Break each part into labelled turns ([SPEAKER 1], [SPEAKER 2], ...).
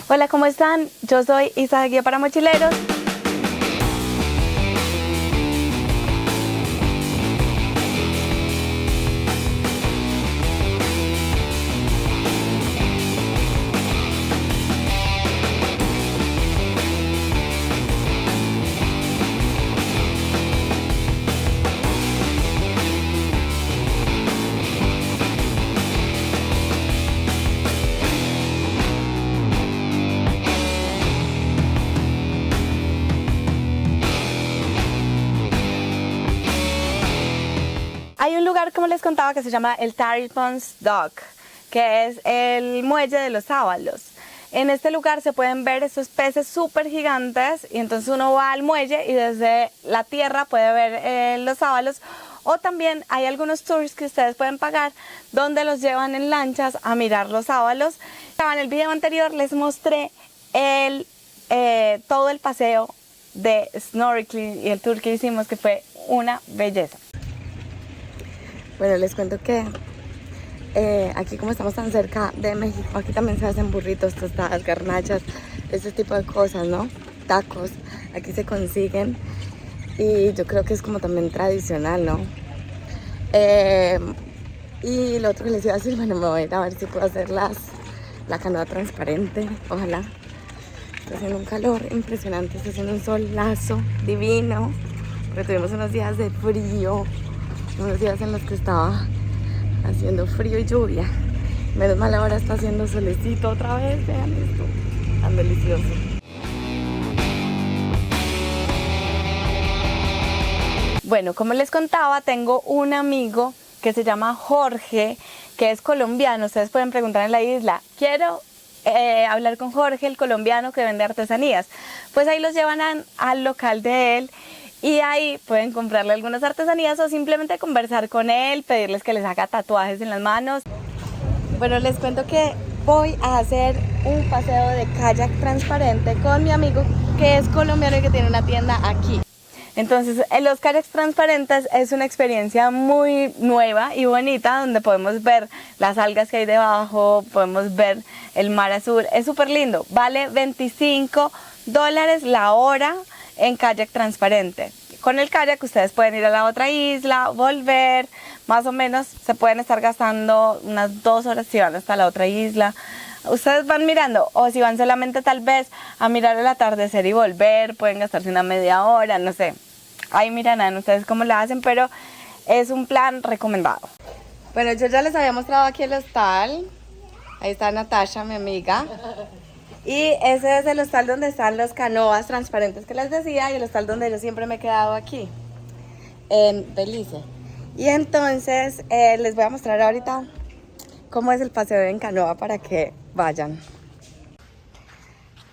[SPEAKER 1] Hola, ¿cómo están? Yo soy Isa, guía para mochileros. Hay un lugar, como les contaba, que se llama el Tarpons Dock, que es el muelle de los sábalos. En este lugar se pueden ver estos peces súper gigantes y entonces uno va al muelle y desde la tierra puede ver los sábalos. O también hay algunos tours que ustedes pueden pagar donde los llevan en lanchas a mirar los sábalos. En el video anterior les mostré todo el paseo de snorkeling y el tour que hicimos, que fue una belleza. Bueno, les cuento que aquí, como estamos tan cerca de México, aquí también se hacen burritos, tostadas, garnachas, ese tipo de cosas, ¿no? Tacos, aquí se consiguen y yo creo que es como también tradicional, ¿no? Y lo otro que les iba a decir, bueno, me voy a ir a ver si puedo hacer la canoa transparente, ojalá. Está haciendo un calor impresionante, está haciendo un solazo divino, pero tuvimos unos días de frío, unos días en los que estaba haciendo frío y lluvia. Menos mal ahora está haciendo solecito otra vez, vean esto, tan delicioso. Bueno, como les contaba, tengo un amigo que se llama Jorge, que es colombiano. Ustedes pueden preguntar en la isla, quiero hablar con Jorge, el colombiano que vende artesanías. Pues ahí los llevan al local de él y ahí pueden comprarle algunas artesanías o simplemente conversar con él, pedirles que les haga tatuajes en las manos. Bueno, les cuento que voy a hacer un paseo de kayak transparente con mi amigo que es colombiano y que tiene una tienda aquí. Entonces, los kayaks transparentes es una experiencia muy nueva y bonita donde podemos ver las algas que hay debajo, podemos ver el mar azul, es súper lindo. Vale $25 la hora en kayak transparente. Con el kayak ustedes pueden ir a la otra isla, volver, más o menos se pueden estar gastando unas 2 horas si van hasta la otra isla. Ustedes van mirando, o si van solamente tal vez a mirar el atardecer y volver, pueden gastarse una media hora, no sé. Ahí miran ustedes cómo lo hacen, pero es un plan recomendado. Bueno, yo ya les había mostrado aquí el hostal. Ahí está Natasha, mi amiga. Y ese es el hostal donde están los canoas transparentes que les decía, y el hostal donde yo siempre me he quedado aquí, en Belice. Y entonces les voy a mostrar ahorita cómo es el paseo en canoa para que vayan.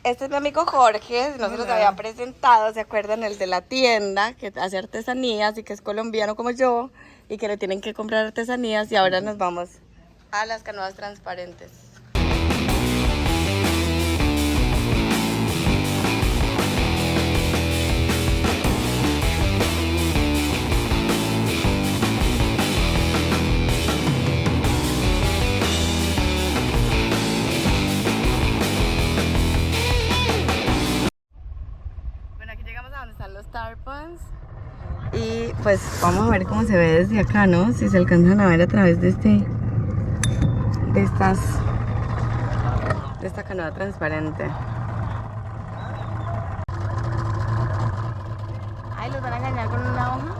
[SPEAKER 1] Este es mi amigo Jorge, no se los había presentado, ¿se acuerdan? El de la tienda que hace artesanías y que es colombiano como yo y que le tienen que comprar artesanías, y ahora nos vamos a las canoas transparentes. Los Tarpons y pues vamos a ver cómo se ve desde acá, ¿no? Si se alcanzan a ver a través de esta canoa transparente. Ahí los van a engañar con una hoja.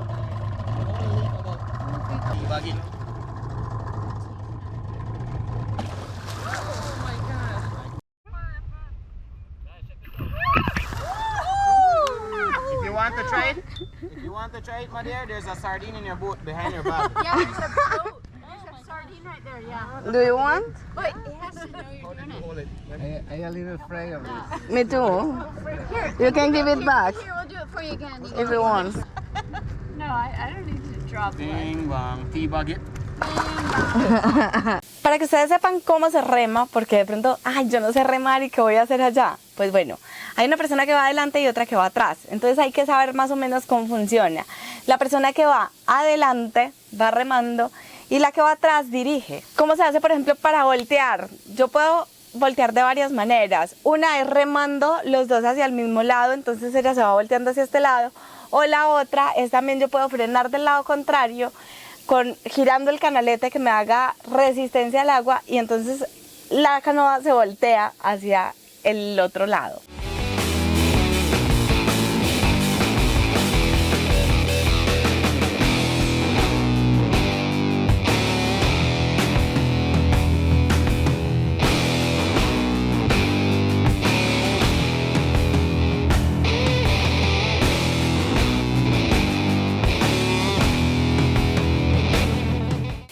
[SPEAKER 2] If you want to try it, my dear, there's a sardine in your boat behind your back.
[SPEAKER 3] Yeah, there's a boat. There's a sardine right there, yeah.
[SPEAKER 1] Do you want?
[SPEAKER 3] But it has to know you're doing it.
[SPEAKER 2] I a little afraid of this.
[SPEAKER 1] Me too.
[SPEAKER 3] Here,
[SPEAKER 1] You can give it back
[SPEAKER 3] here, we'll do it for you again.
[SPEAKER 1] if you want.
[SPEAKER 3] No, I don't need to drop it.
[SPEAKER 2] Bing bang, teabag it.
[SPEAKER 1] Para que ustedes sepan cómo se rema, porque de pronto, ay, yo no sé remar y qué voy a hacer allá. Pues bueno, hay una persona que va adelante y otra que va atrás. Entonces hay que saber más o menos cómo funciona. La persona que va adelante va remando y la que va atrás dirige. ¿Cómo se hace, por ejemplo, para voltear? Yo puedo voltear de varias maneras. Una es remando los dos hacia el mismo lado, entonces ella se va volteando hacia este lado. O la otra es también yo puedo frenar del lado contrario, girando el canalete que me haga resistencia al agua, y entonces la canoa se voltea hacia el otro lado.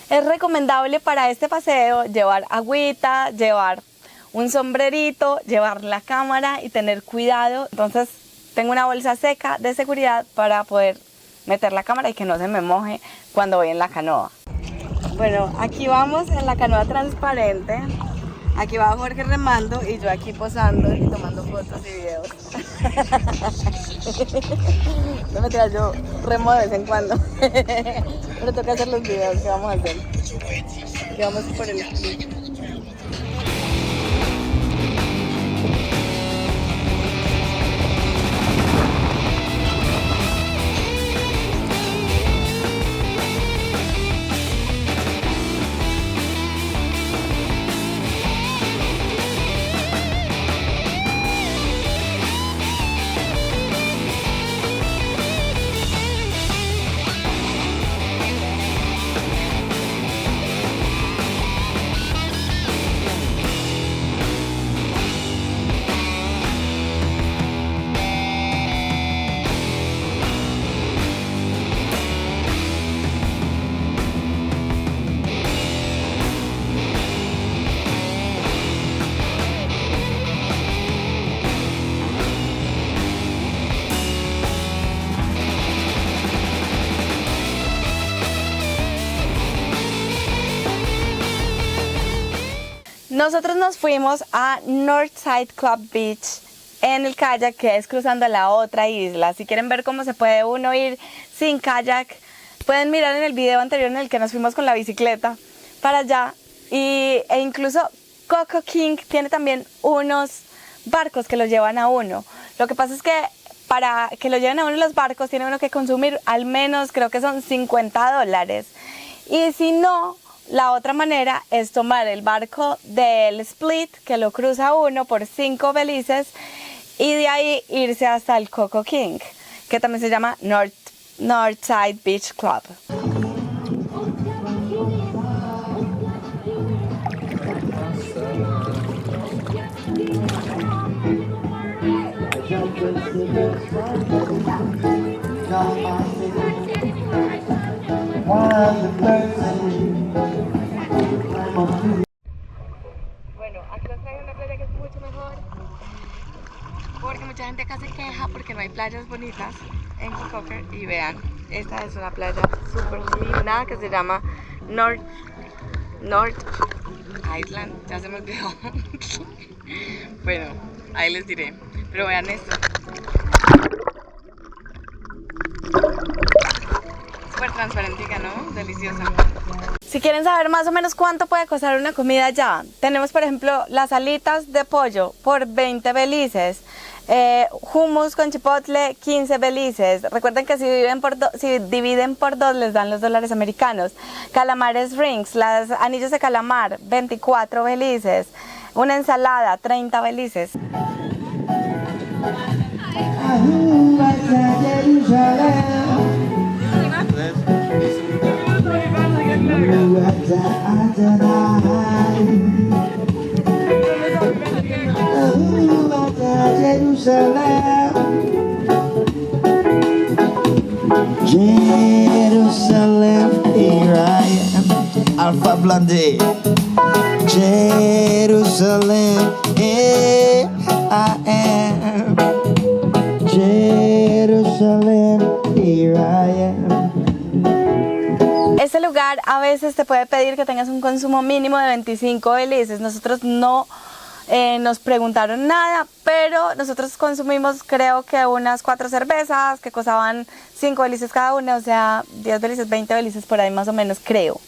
[SPEAKER 1] Es recomendable para este paseo llevar agüita, llevar un sombrerito, llevar la cámara y tener cuidado. Entonces tengo una bolsa seca de seguridad para poder meter la cámara y que no se me moje cuando voy en la canoa. Bueno, aquí vamos en la canoa transparente. Aquí va Jorge remando y yo aquí posando y tomando fotos y videos. No me tiras, yo remo de vez en cuando. Pero toca hacer los videos que vamos a hacer. Y vamos por el clip. Nosotros nos fuimos a Northside Club Beach en el kayak, que es cruzando la otra isla. Si quieren ver cómo se puede uno ir sin kayak, pueden mirar en el video anterior en el que nos fuimos con la bicicleta para allá. E incluso Coco King tiene también unos barcos que lo llevan a uno. Lo que pasa es que para que lo lleven a uno los barcos tiene uno que consumir al menos, creo que son $50. Y si no, la otra manera es tomar el barco del Split, que lo cruza uno por 5 belices, y de ahí irse hasta el Coco King, que también se llama Northside Beach Club. Bueno, aquí los traigo una playa que es mucho mejor, porque mucha gente acá se queja porque no hay playas bonitas en Cocoker. Y vean, esta es una playa súper linda que se llama North Island, ya se me olvidó. Bueno, ahí les diré, pero vean esto. Súper transparentica, ¿no? Deliciosa. Si quieren saber más o menos cuánto puede costar una comida allá, tenemos por ejemplo las alitas de pollo por 20 belices, hummus con chipotle 15 belices. Recuerden que si dividen por dos les dan los dólares americanos. Calamares rings, los anillos de calamar 24 belices. Una ensalada 30 belices.
[SPEAKER 4] Jerusalem, here I am, Alpha Blondy. Jerusalem, here I am. Jerusalem, here I am.
[SPEAKER 1] Este lugar a veces te puede pedir que tengas un consumo mínimo de 25 belices. Nosotros no nos preguntaron nada, pero nosotros consumimos creo que unas 4 cervezas que costaban 5 belices cada una, o sea 10 belices, 20 belices por ahí más o menos, creo.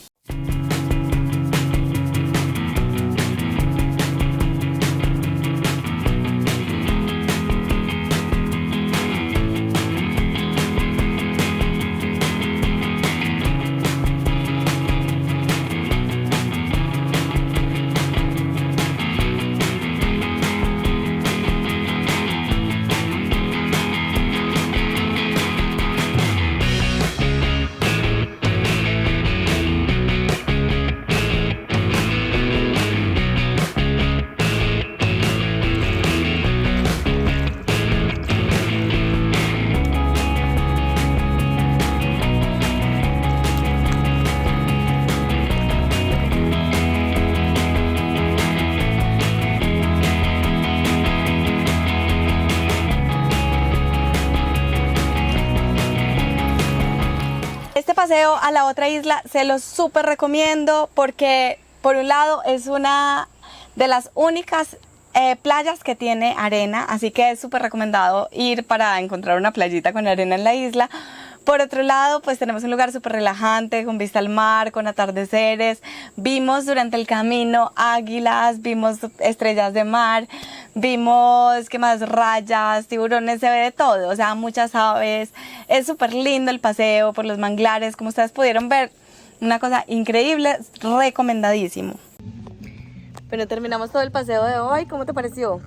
[SPEAKER 1] paseo a la otra isla se los súper recomiendo porque por un lado es una de las únicas playas que tiene arena, así que es súper recomendado ir para encontrar una playita con arena en la isla. Por otro lado, pues tenemos un lugar súper relajante, con vista al mar, con atardeceres. Vimos durante el camino águilas, vimos estrellas de mar, vimos, ¿qué más? Rayas, tiburones, se ve de todo, o sea, muchas aves. Es súper lindo el paseo por los manglares, como ustedes pudieron ver, una cosa increíble, recomendadísimo. Bueno, terminamos todo el paseo de hoy, ¿cómo te pareció?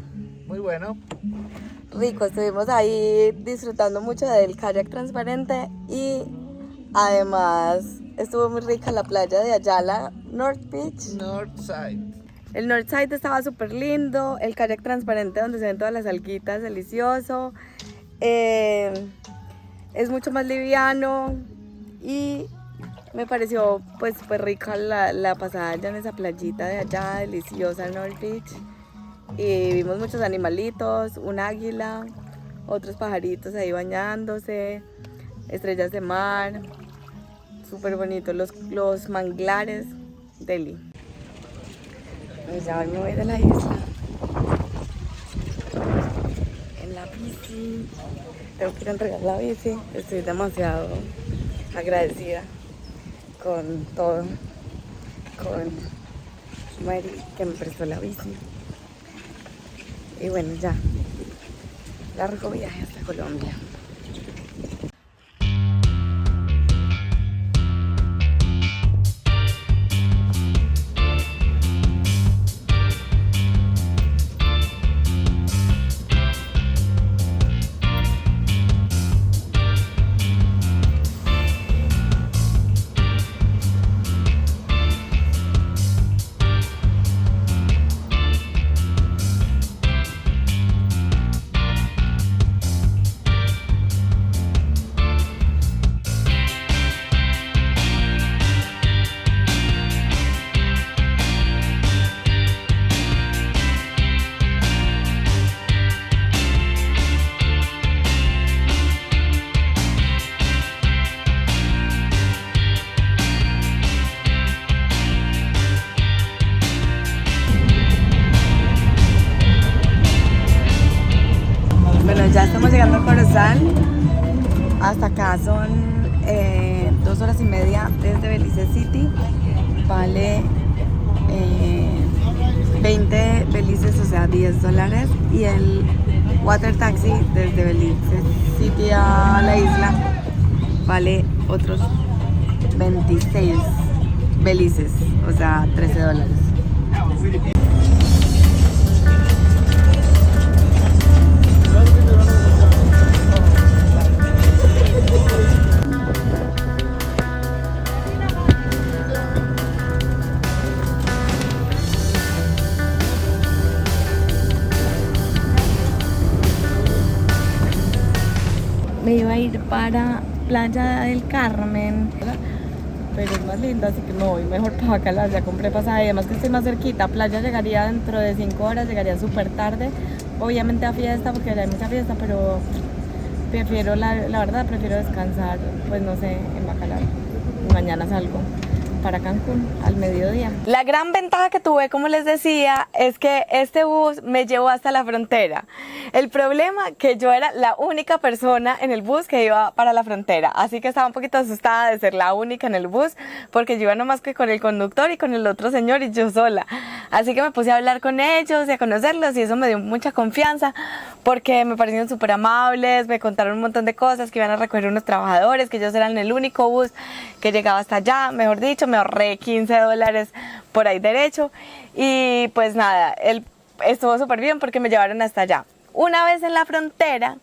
[SPEAKER 4] Muy bueno.
[SPEAKER 1] Rico, estuvimos ahí disfrutando mucho del kayak transparente y además estuvo muy rica la playa de Ayala, North Beach.
[SPEAKER 4] Northside.
[SPEAKER 1] El Northside estaba súper lindo, el kayak transparente donde se ven todas las alguitas, delicioso. Es mucho más liviano y me pareció pues súper rica la pasada allá en esa playita de allá, deliciosa, North Beach. Y vimos muchos animalitos, un águila, otros pajaritos ahí bañándose, estrellas de mar, súper bonitos los manglares, Delhi. Pues ya me voy de la isla, en la bici, tengo que ir a entregar la bici, estoy demasiado agradecida con todo, con Mari que me prestó la bici. Y bueno, ya, largo viaje hasta Colombia. Ya estamos llegando a Corozal. Hasta acá son 2 horas y media desde Belice City. Vale 20 belices, o sea $10. Y el water taxi desde Belice City a la isla vale otros 26 belices, o sea $13. Me iba a ir para Playa del Carmen, pero es más linda, así que me voy mejor para Bacalar. Ya compré pasaje, además que estoy más cerquita. Playa llegaría dentro de 5 horas, llegaría súper tarde, obviamente a fiesta, porque allá hay mucha fiesta, pero prefiero, la verdad, prefiero descansar, pues no sé, en Bacalar. Mañana salgo para Cancún al mediodía. La gran ventaja que tuve, como les decía, es que este bus me llevó hasta la frontera. El problema que yo era la única persona en el bus que iba para la frontera, así que estaba un poquito asustada de ser la única en el bus, porque yo iba nomás que con el conductor y con el otro señor y yo sola. Así que me puse a hablar con ellos y a conocerlos y eso me dio mucha confianza, porque me parecieron súper amables, me contaron un montón de cosas, que iban a recoger unos trabajadores, que ellos eran el único bus que llegaba hasta allá, mejor dicho, me ahorré $15 por ahí derecho y pues nada, estuvo súper bien porque me llevaron hasta allá. Una vez en la frontera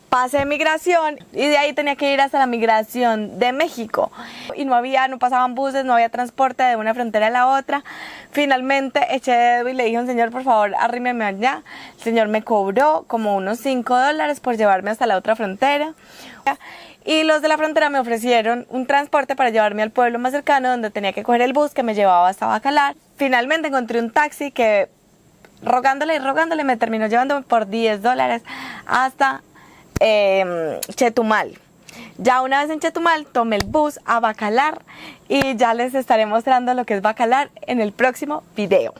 [SPEAKER 1] pasé migración y de ahí tenía que ir hasta la migración de México y no pasaban buses, no había transporte de una frontera a la otra. Finalmente eché dedo y le dije a un señor, por favor, arrímeme allá. El señor me cobró como unos $5 por llevarme hasta la otra frontera. Y los de la frontera me ofrecieron un transporte para llevarme al pueblo más cercano, donde tenía que coger el bus que me llevaba hasta Bacalar. Finalmente encontré un taxi que, rogándole y rogándole, me terminó llevándome por $10 hasta Chetumal. Ya una vez en Chetumal tomé el bus a Bacalar y ya les estaré mostrando lo que es Bacalar en el próximo video.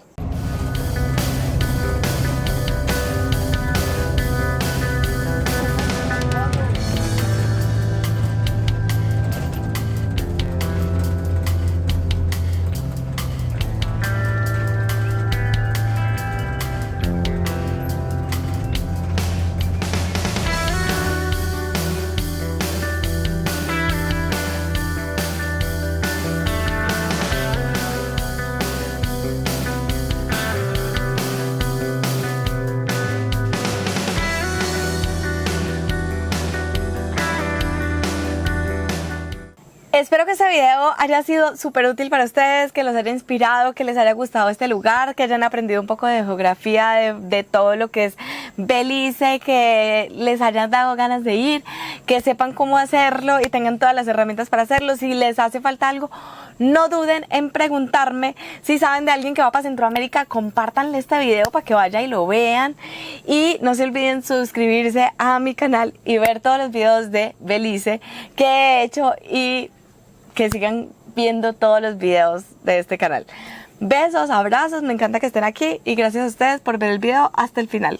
[SPEAKER 1] Espero que este video haya sido súper útil para ustedes, que los haya inspirado, que les haya gustado este lugar, que hayan aprendido un poco de geografía, de todo lo que es Belice, que les hayan dado ganas de ir, que sepan cómo hacerlo y tengan todas las herramientas para hacerlo. Si les hace falta algo, no duden en preguntarme. Si saben de alguien que va para Centroamérica, compártanle este video para que vaya y lo vean. Y no se olviden suscribirse a mi canal y ver todos los videos de Belice que he hecho y que sigan viendo todos los videos de este canal. Besos, abrazos, me encanta que estén aquí y gracias a ustedes por ver el video hasta el final.